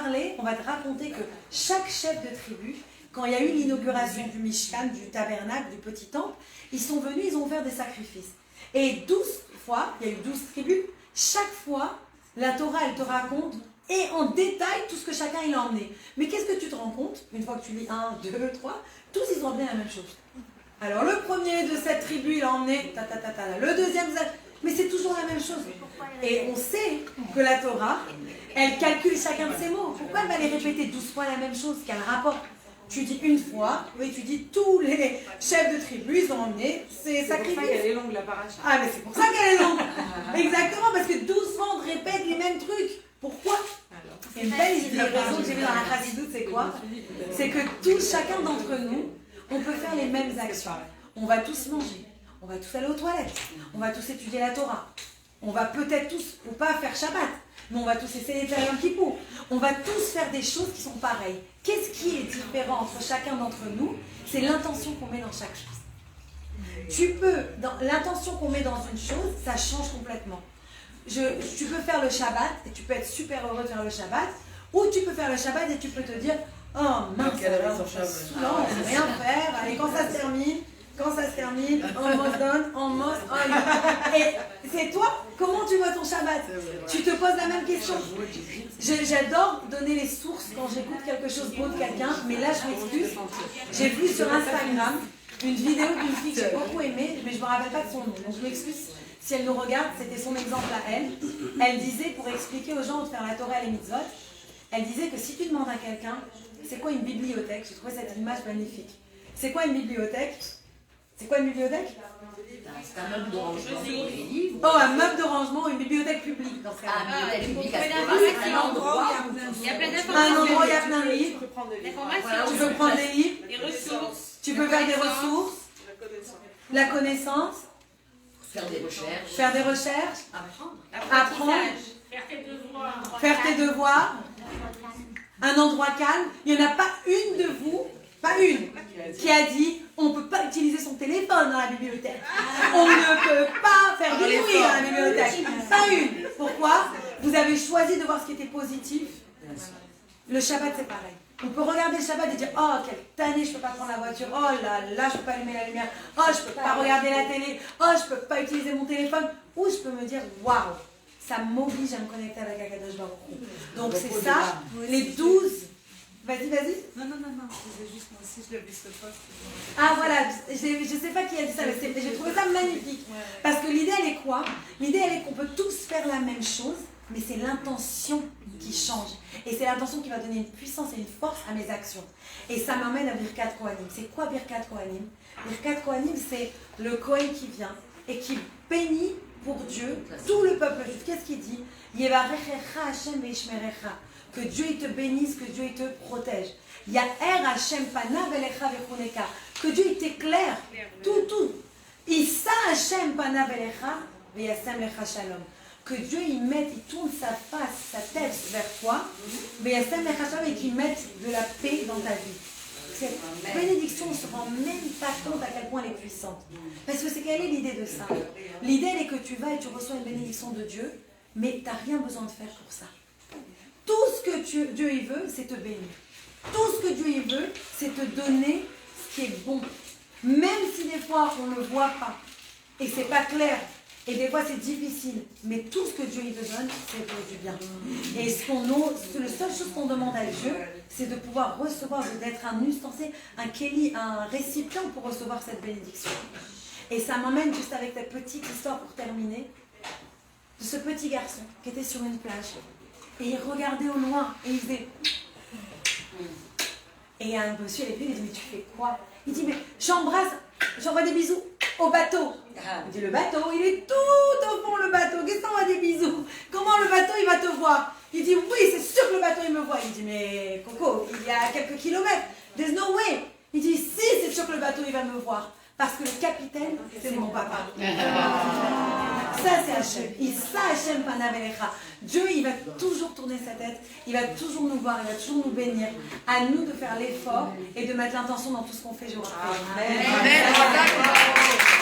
raconter que chaque chef de tribu, quand il y a eu l'inauguration du Mishkan, du tabernacle, du petit temple, ils sont venus, ils ont offert des sacrifices. Et 12 fois, il y a eu 12 tribus, chaque fois, la Torah, elle te raconte et en détail tout ce que chacun il a emmené. Mais qu'est-ce que tu te rends compte, une fois que tu lis 1, 2, 3, tous ils ont emmené la même chose. Alors le premier de cette tribu, il a emmené le deuxième, mais c'est toujours la même chose. Et on sait que la Torah, elle calcule chacun de ses mots. Pourquoi elle va les répéter 12 fois la même chose? Quel rapport? Tu dis une fois, oui, tu dis tous les chefs de tribu, ils ont emmené ces sacrifices. C'est pour ça qu'elle est longue la paracha. Ah, mais c'est pour ça qu'elle est longue. Exactement, parce que 12 fois on répète les mêmes trucs. Pourquoi? Et une belle raison que j'ai vue dans la Chassidoute, c'est quoi? C'est que chacun d'entre nous, on peut faire les mêmes actions. On va tous manger, on va tous aller aux toilettes, on va tous étudier la Torah, on va peut-être tous, ou pas faire Shabbat, mais on va tous essayer de faire Yom Kippour. On va tous faire des choses qui sont pareilles. Qu'est-ce qui est différent entre chacun d'entre nous? C'est l'intention qu'on met dans chaque chose. L'intention qu'on met dans une chose, ça change complètement. Tu peux faire le Shabbat et tu peux être super heureux de faire le Shabbat, ou tu peux faire le Shabbat et tu peux te dire oh mince, c'est saoulant, on peut rien faire, allez, quand ça se termine, almost done, almost, et c'est toi, comment tu vois ton Shabbat? Tu te poses la même question. J'adore donner les sources quand j'écoute quelque chose beau de quelqu'un, mais là je m'excuse, j'ai vu sur Instagram une vidéo d'une fille que j'ai beaucoup aimée, mais je ne me rappelle pas de son nom, donc je m'excuse si elle nous regarde, c'était son exemple à elle. Elle disait, pour expliquer aux gens de faire la Torah et les mitzvot, elle disait que si tu demandes à quelqu'un, c'est quoi une bibliothèque? J'ai trouvé cette image magnifique. C'est quoi une bibliothèque? C'est quoi une bibliothèque? C'est un meuble de rangement pour les livres. Oh, un meuble de rangement, une bibliothèque publique dans ce cas-là. Ah, une bibliothèque publique, c'est un endroit. Il y a plein Un d'informations. endroit où il y a plein de livres. D'informations. Tu peux prendre des livres, Des ressources. tu peux faire des ressources, la connaissance, Faire des recherches. apprendre, faire tes devoirs, un endroit calme. Il n'y en a pas une de vous, pas une, qui a dit on ne peut pas utiliser son téléphone dans la bibliothèque. On ne peut pas faire du bruit dans la bibliothèque. Pas une. Pourquoi? Vous avez choisi de voir ce qui était positif. Le Shabbat, c'est pareil. On peut regarder le Shabbat et dire oh, quelle année je ne peux pas prendre la voiture. Oh là là, je ne peux pas allumer la lumière. Oh, je ne peux pas regarder la télé. Oh, je ne peux pas utiliser mon téléphone. Ou je peux me dire waouh, ça m'oblige à me connecter avec Akadosh Baruch Hu. Donc c'est ça, les 12. Vas-y. Non, je disais juste moi aussi, je l'ai vu ce poste. Ah voilà, je ne sais pas qui a dit ça, mais j'ai trouvé ça magnifique. Parce que l'idée, elle est quoi? L'idée, elle est qu'on peut tous faire la même chose, mais c'est l'intention qui change. Et c'est l'intention qui va donner une puissance et une force à mes actions. Et ça m'amène à Birkat Kohanim. C'est quoi Birkat Kohanim? Birkat Kohanim, c'est le Kohen qui vient et qui bénit pour Dieu tout le peuple juif. Qu'est-ce qu'il dit? Yevarechecha Hashem veishmerecha. Que Dieu il te bénisse, que Dieu il te protège. Ya'er Hashem panav elecha vechoneka. Que Dieu il t'éclaire. Tout. Issa Hashem panav elecha veyasem lecha shalom. Que Dieu il tourne sa face, sa tête vers et qui mettent de la paix dans ta vie. Cette bénédiction, on ne se rend même pas compte à quel point elle est puissante. Parce que c'est quelle est l'idée de ça? L'idée, elle est que tu vas et tu reçois une bénédiction de Dieu, mais tu n'as rien besoin de faire pour ça. Tout ce que Dieu il veut, c'est te bénir. Tout ce que Dieu il veut, c'est te donner ce qui est bon. Même si des fois, on ne le voit pas, et c'est pas clair, et des fois c'est difficile, mais tout ce que Dieu il te donne, c'est pour du bien. Et la seule chose qu'on demande à Dieu, c'est de pouvoir recevoir, d'être un ustensile, un kéli, un récipient pour recevoir cette bénédiction. Et ça m'emmène juste avec cette petite histoire pour terminer, de ce petit garçon qui était sur une plage. Et il regardait au loin, et il faisait... Et un monsieur avec lui, il dit, mais tu fais quoi? Il dit, mais j'envoie des bisous au bateau. Il dit, le bateau, il est tout au fond, le bateau. Qu'est-ce qu'on envoie des bisous? Comment le bateau, il va te voir? Il dit, oui, c'est sûr que le bateau, il me voit. Il dit, mais Coco, il y a quelques kilomètres. There's no way. Il dit, si, c'est sûr que le bateau, il va me voir. Parce que le capitaine, c'est mon papa. Ça, c'est Hachem. Et ça, Hachem Panavelecha. Dieu, il va toujours tourner sa tête. Il va toujours nous voir. Il va toujours nous bénir. À nous de faire l'effort et de mettre l'intention dans tout ce qu'on fait jour après jour. Amen.